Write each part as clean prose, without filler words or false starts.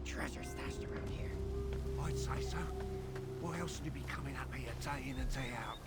Treasure stashed around here. I'd say so. What else would he be coming up here day in and day out?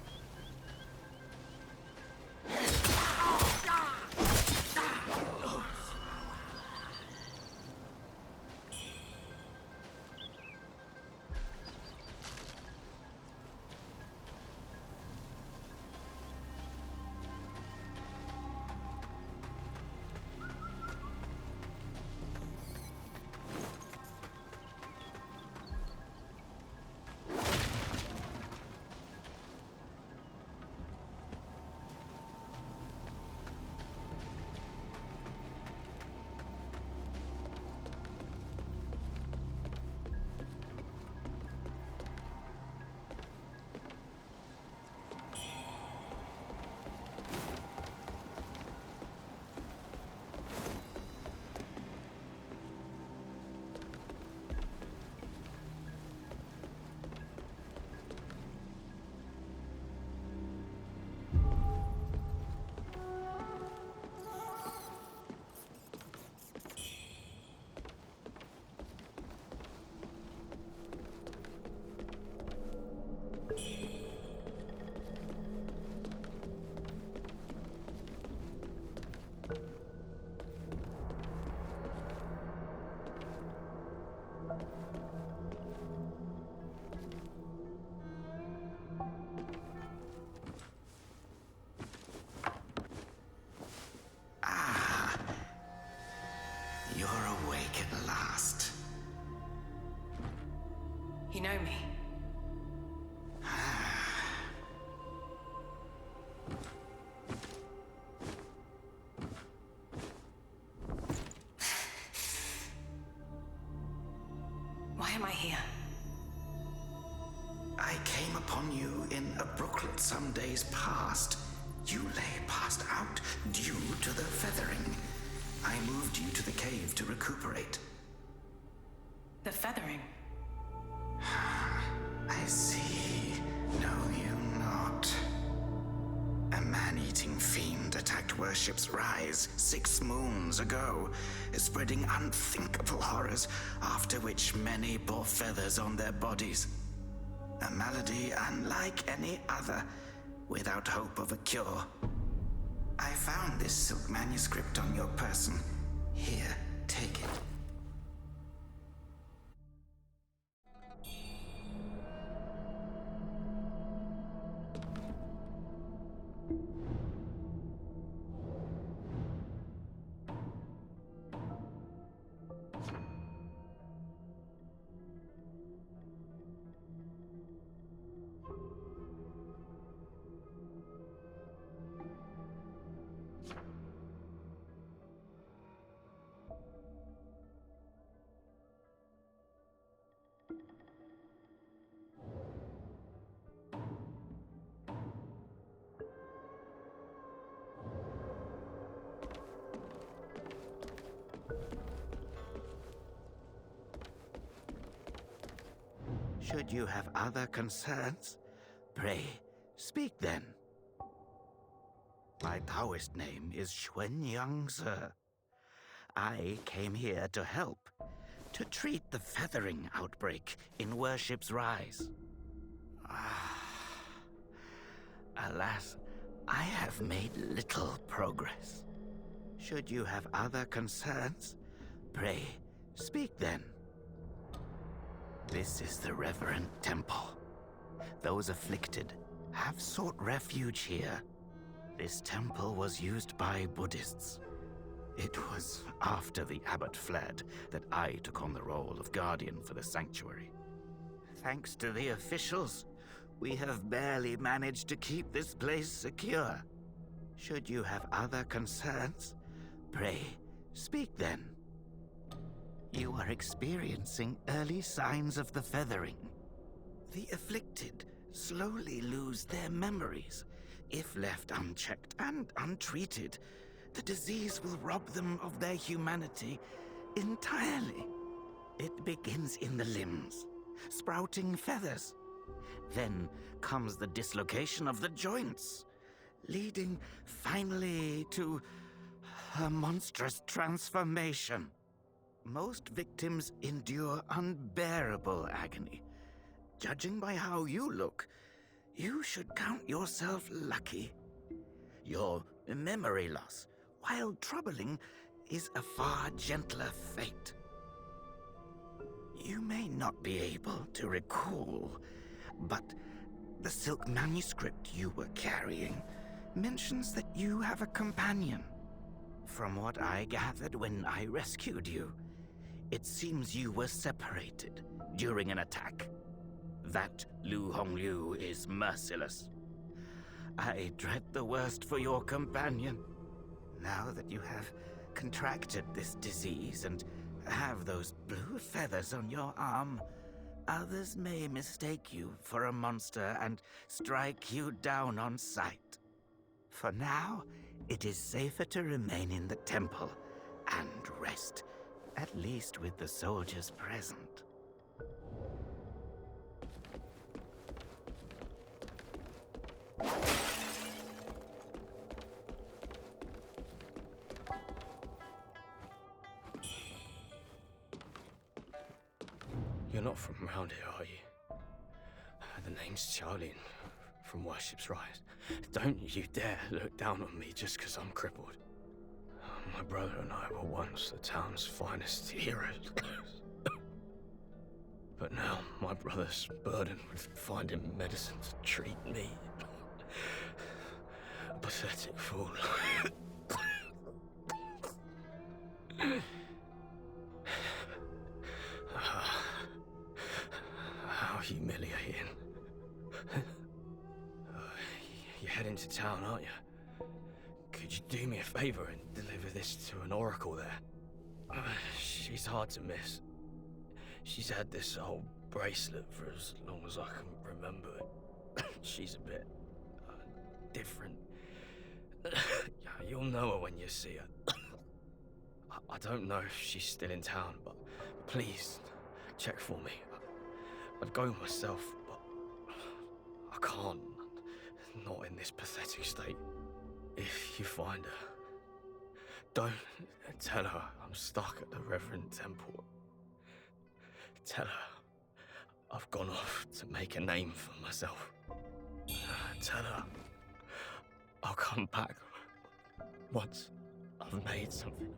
You know me? Why am I here? I came upon you in a brooklet some days past. You lay passed out due to the feathering. I moved you to the cave to recuperate. The feathering? I see. Know you not. A man-eating fiend attacked Worship's Rise 6 moons ago, spreading unthinkable horrors, after which many bore feathers on their bodies. A malady unlike any other, without hope of a cure. I found this silk manuscript on your person. Here, take it. Should you have other concerns, pray, speak then. My Taoist name is Xuanyang, sir. I came here to help, to treat the feathering outbreak in Worship's Rise. Alas, I have made little progress. Should you have other concerns, pray, speak then. This is the Reverend Temple. Those afflicted have sought refuge here. This temple was used by Buddhists. It was after the abbot fled that I took on the role of guardian for the sanctuary. Thanks to the officials, we have barely managed to keep this place secure. Should you have other concerns, pray, speak then. You are experiencing early signs of the feathering. The afflicted slowly lose their memories. If left unchecked and untreated, the disease will rob them of their humanity entirely. It begins in the limbs, sprouting feathers. Then comes the dislocation of the joints, leading finally to a monstrous transformation. Most victims endure unbearable agony. Judging by how you look, you should count yourself lucky. Your memory loss, while troubling, is a far gentler fate. You may not be able to recall, but the silk manuscript you were carrying mentions that you have a companion. From what I gathered when I rescued you, it seems you were separated during an attack. That Lu Hongliu is merciless. I dread the worst for your companion. Now that you have contracted this disease and have those blue feathers on your arm, others may mistake you for a monster and strike you down on sight. For now, it is safer to remain in the temple and rest, at least with the soldiers present. You're not from around here, are you? The name's Charlie from Worship's Rise. Don't you dare look down on me just because I'm crippled. My brother and I were once the town's finest heroes. But now my brother's burdened with finding medicine to treat me. A pathetic fool. How humiliating. You're heading to town, aren't you? Could you do me a favor and deliver this to an oracle there? She's hard to miss. She's had this old bracelet for as long as I can remember it. She's a bit different. You'll know her when you see her. I don't know if she's still in town, but please check for me. I'd go myself, but I can't. Not in this pathetic state. If you find her, don't tell her I'm stuck at the Reverend Temple. Tell her I've gone off to make a name for myself. Tell her I'll come back once I've made something.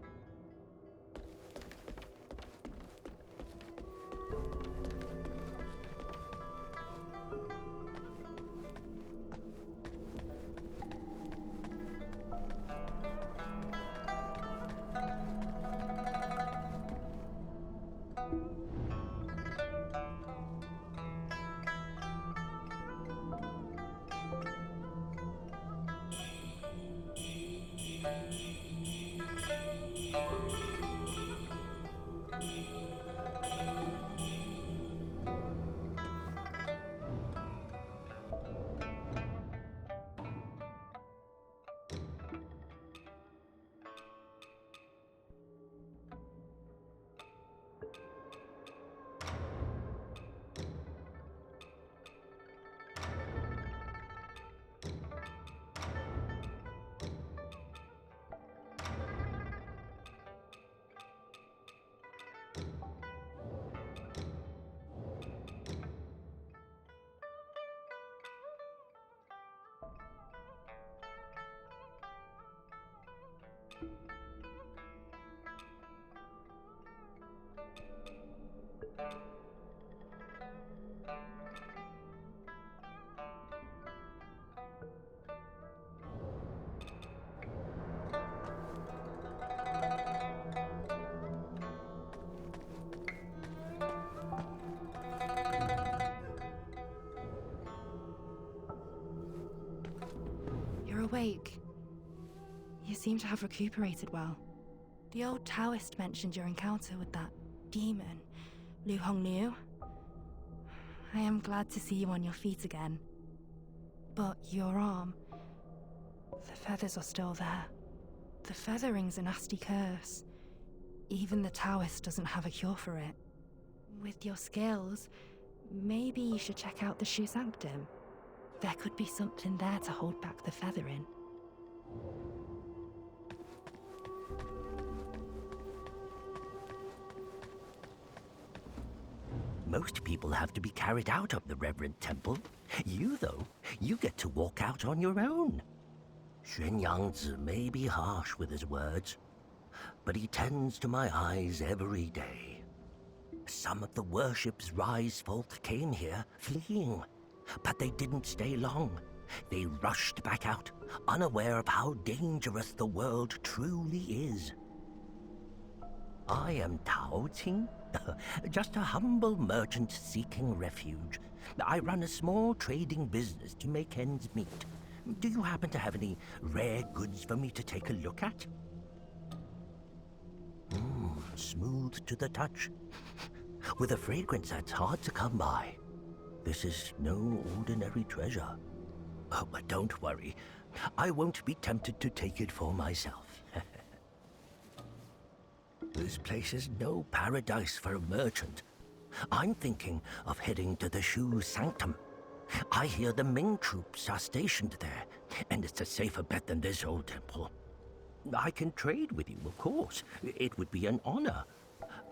You're awake. You seem to have recuperated well. The old Taoist mentioned your encounter with that demon, Lu Hongniu. I am glad to see you on your feet again. But your arm, the feathers are still there. The feathering's a nasty curse. Even the Taoist doesn't have a cure for it. With your skills, maybe you should check out the Shu Sanctum. There could be something there to hold back the feathering. Most people have to be carried out of the Reverend Temple. You, though, you get to walk out on your own. Xuan Yangzi may be harsh with his words, but he tends to my eyes every day. Some of the worship's rise folk came here fleeing, but they didn't stay long. They rushed back out, unaware of how dangerous the world truly is. I am Tao Ting, just a humble merchant seeking refuge. I run a small trading business to make ends meet. Do you happen to have any rare goods for me to take a look at? Smooth to the touch, with a fragrance that's hard to come by. This is no ordinary treasure. Oh, but don't worry. I won't be tempted to take it for myself. This place is no paradise for a merchant. I'm thinking of heading to the Shu Sanctum. I hear the Ming troops are stationed there, and it's a safer bet than this old temple. I can trade with you, of course. It would be an honor.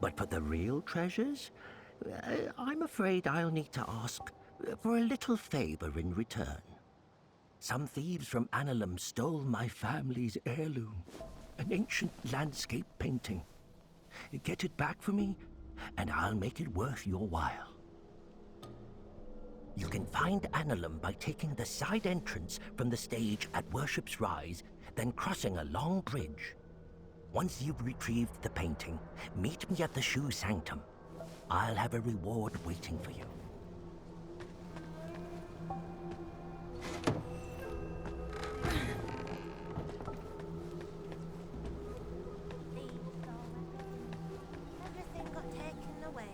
But for the real treasures, I'm afraid I'll need to ask for a little favor in return. Some thieves from Annalum stole my family's heirloom, an ancient landscape painting. Get it back for me, and I'll make it worth your while. You can find Annalum by taking the side entrance from the stage at Worship's Rise, then crossing a long bridge. Once you've retrieved the painting, meet me at the Shu Sanctum. I'll have a reward waiting for you. Everything got taken away.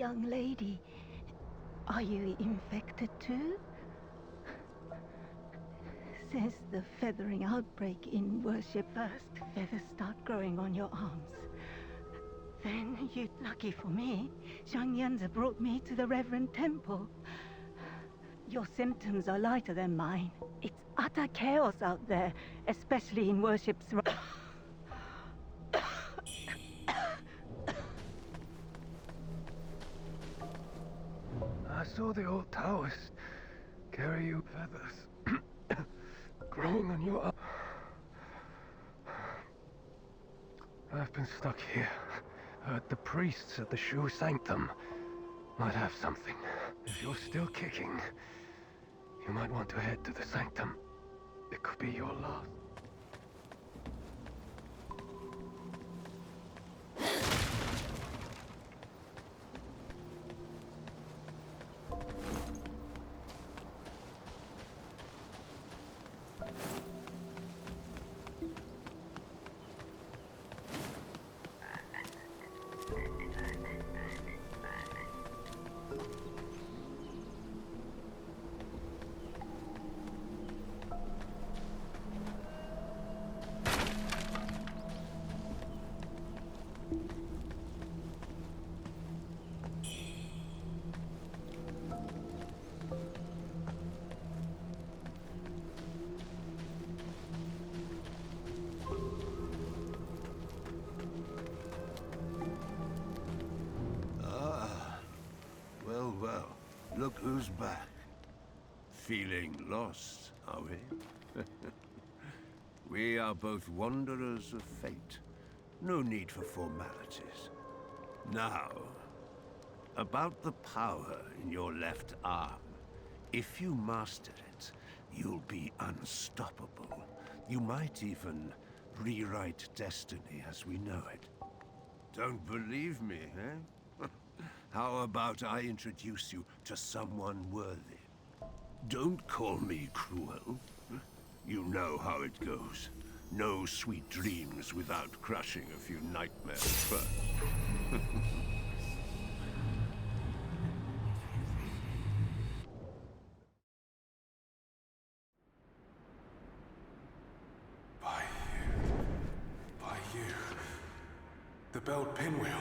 young lady, are you infected too? Since the feathering outbreak in worship first, feathers start growing on your arms. Then, lucky for me, Zhang Yanzi brought me to the Reverend Temple. Your symptoms are lighter than mine. It's utter chaos out there, especially in worship's... I saw the old Taoist carry you feathers growing on your arm. I've been stuck here. Heard the priests at the Shu Sanctum might have something. If you're still kicking, you might want to head to the Sanctum. It could be your last. Well, look who's back. Feeling lost, are we? We are both wanderers of fate. No need for formalities. Now, about the power in your left arm. If you master it, you'll be unstoppable. You might even rewrite destiny as we know it. Don't believe me, eh? How about I introduce you to someone worthy? Don't call me cruel. You know how it goes. No sweet dreams without crushing a few nightmares first. By you. The belt pinwheel.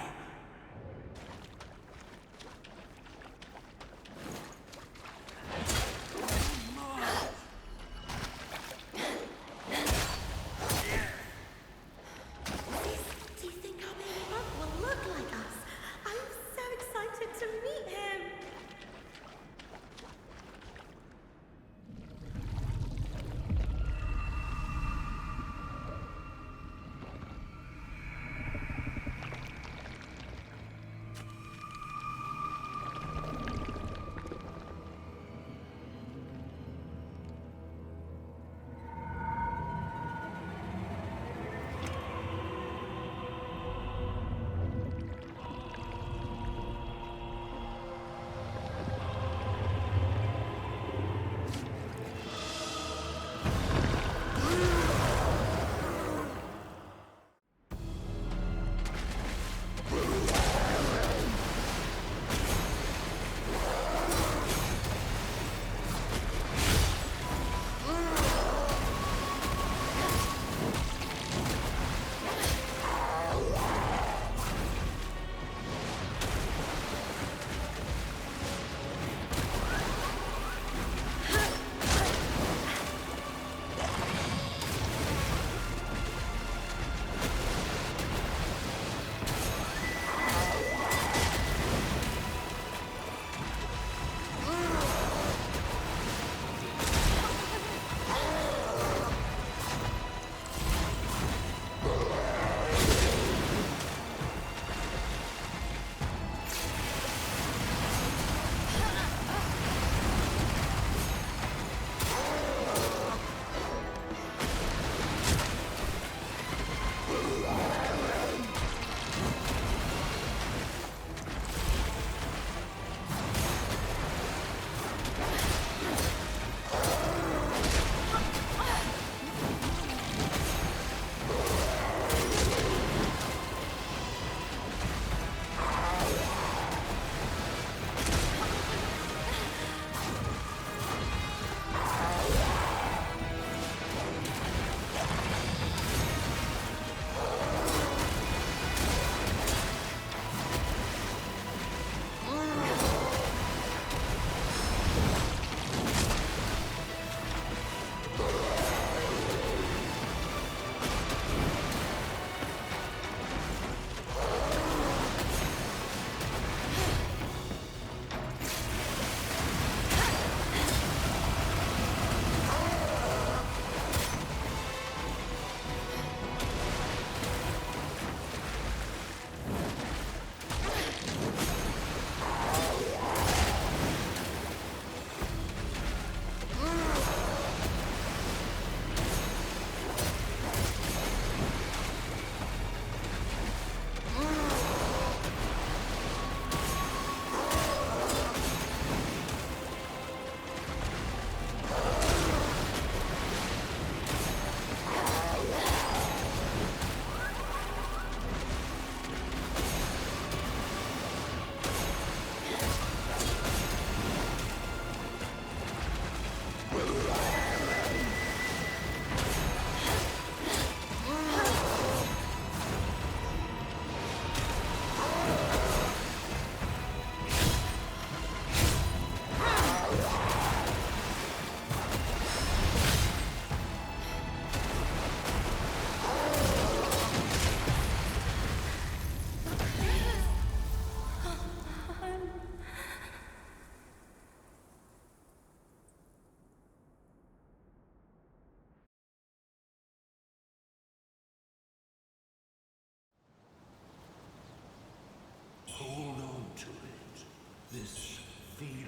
this feeling?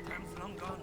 Time's long gone.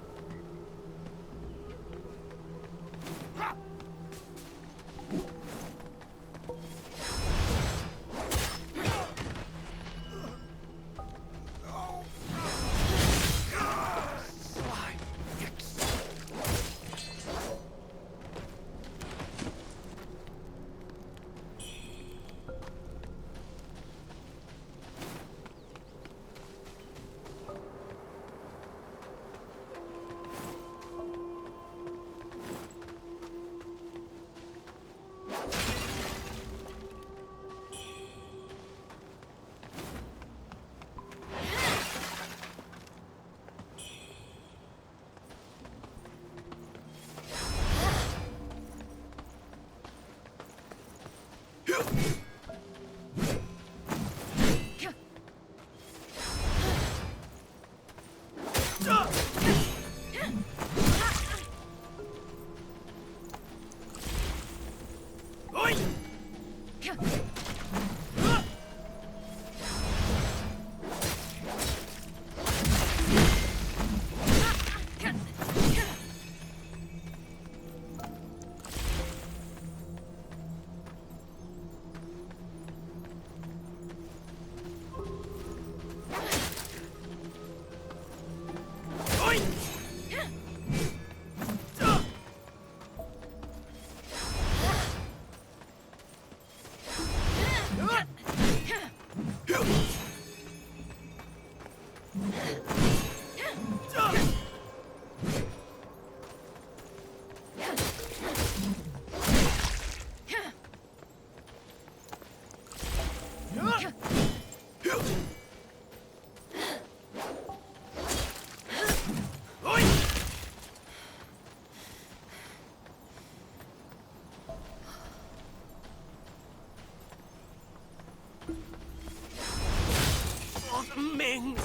Ming!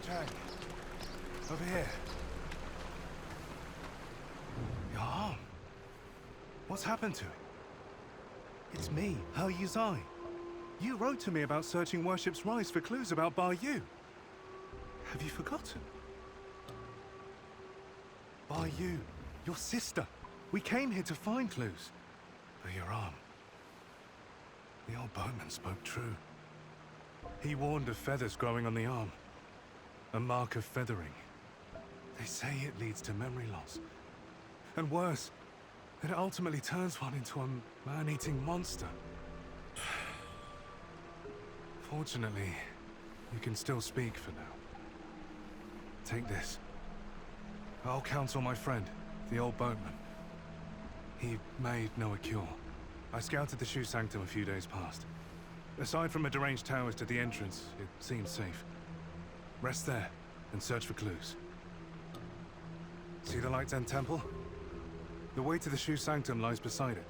WUCHANG, over here. Your arm. What's happened to it? It's me, He Yuzai. You wrote to me about searching Worship's Rise for clues about Bar Yu. Have you forgotten? Bar Yu, your sister. We came here to find clues. But your arm. The old boatman spoke true. He warned of feathers growing on the arm. A mark of feathering. They say it leads to memory loss. And worse, that it ultimately turns one into a man-eating monster. Fortunately, you can still speak for now. Take this. I'll counsel my friend, the old boatman. He may know a cure. I scouted the Shoe Sanctum a few days past. Aside from a deranged towers to the entrance, it seems safe. Rest there and search for clues. See the Light's End Temple? The way to the Shoe Sanctum lies beside it.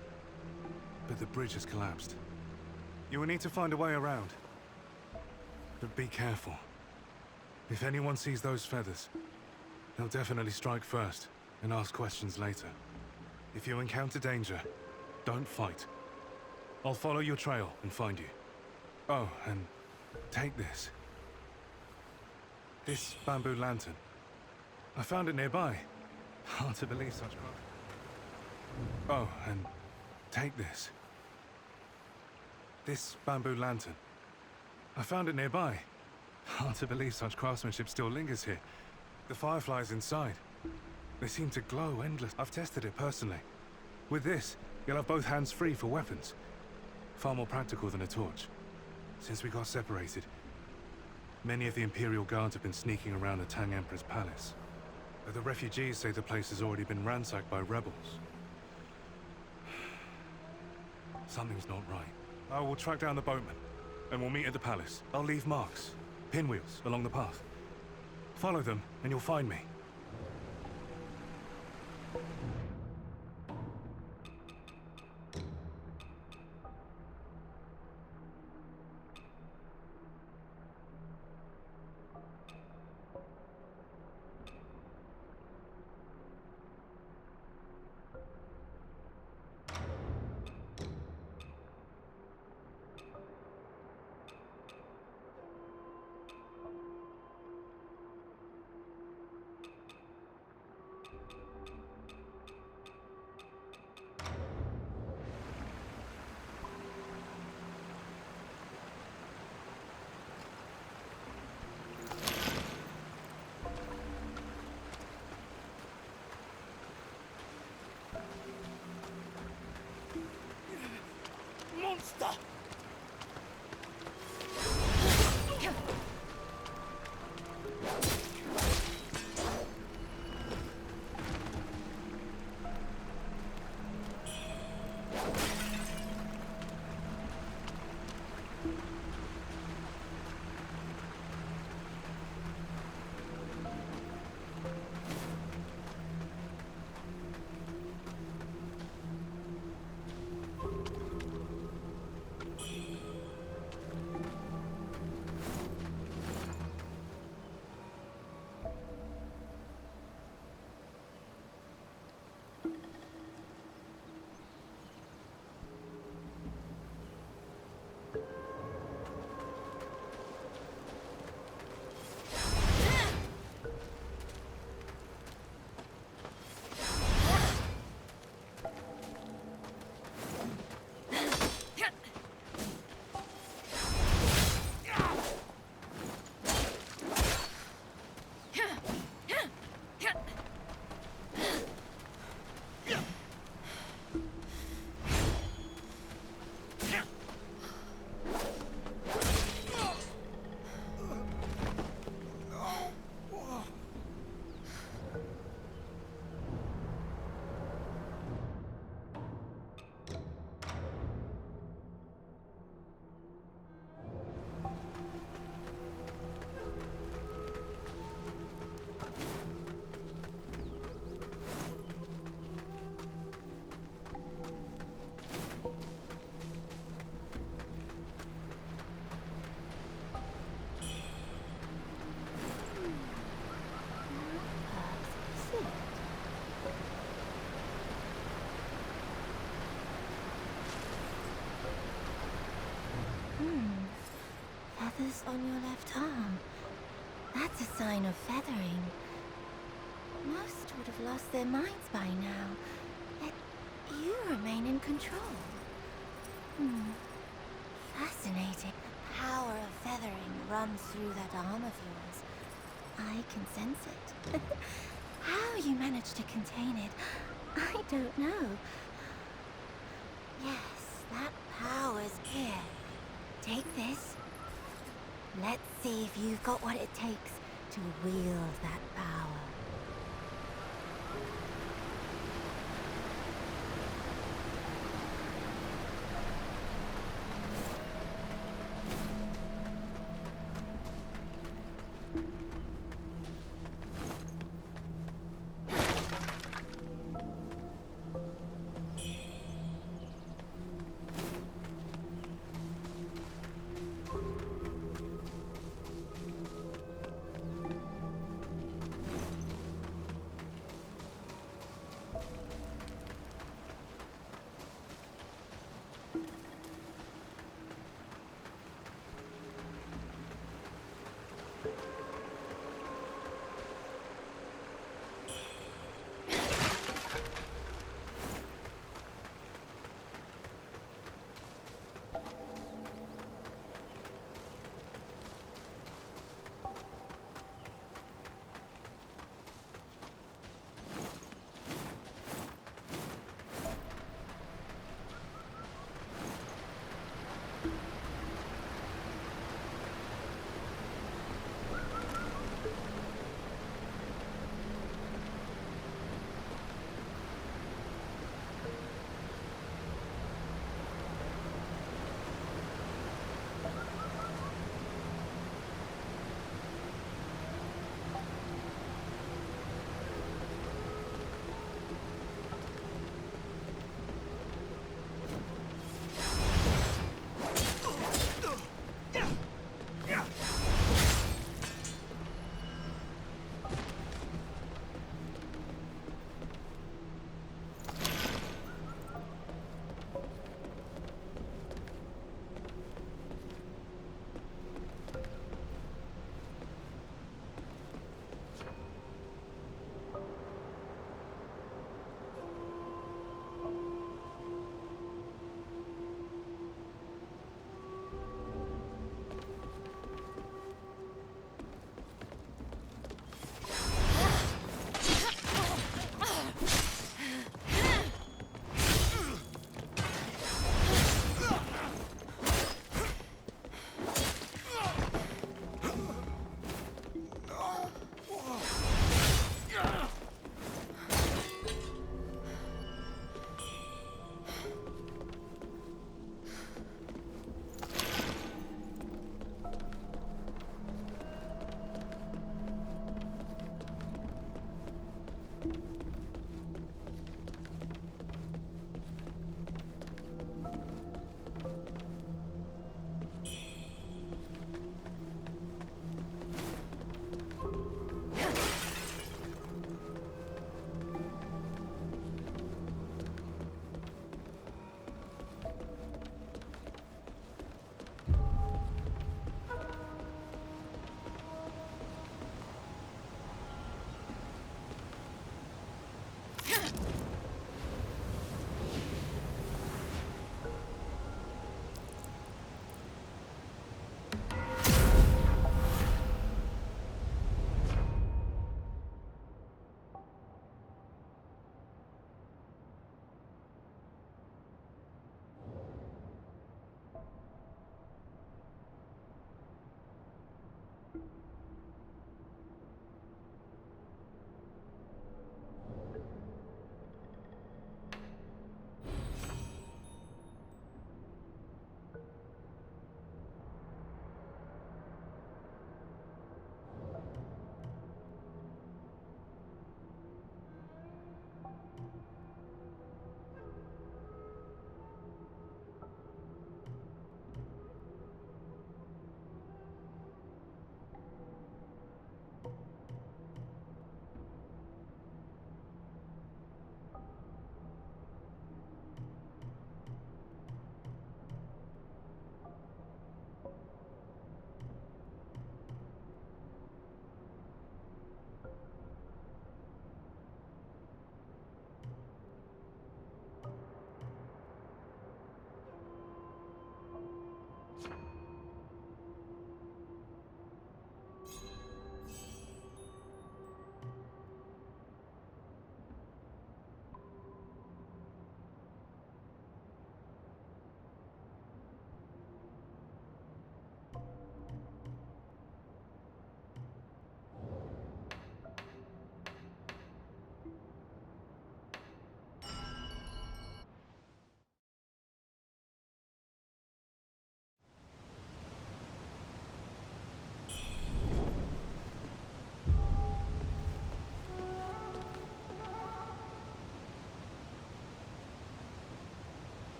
But the bridge has collapsed. You will need to find a way around. But be careful. If anyone sees those feathers, they'll definitely strike first and ask questions later. If you encounter danger, don't fight. I'll follow your trail and find you. Oh, and take this. This bamboo lantern. I found it nearby. Hard to believe such crime. Oh, and take this. This bamboo lantern. I found it nearby. Hard to believe such craftsmanship still lingers here. The fireflies inside. They seem to glow endless. I've tested it personally. With this, you'll have both hands free for weapons. Far more practical than a torch. Since we got separated, many of the Imperial Guards have been sneaking around the Tang Emperor's palace. But the refugees say the place has already been ransacked by rebels. Something's not right. I will track down the boatman, and we'll meet at the palace. I'll leave marks, pinwheels, along the path. Follow them, and you'll find me. Monster! Feathers on your left arm. That's a sign of feathering. Most would have lost their minds by now. Yet you remain in control. Fascinating. The power of feathering runs through that arm of yours. I can sense it. How you managed to contain it, I don't know. Yes, that power's here. Take this. Let's see if you've got what it takes to wield that power.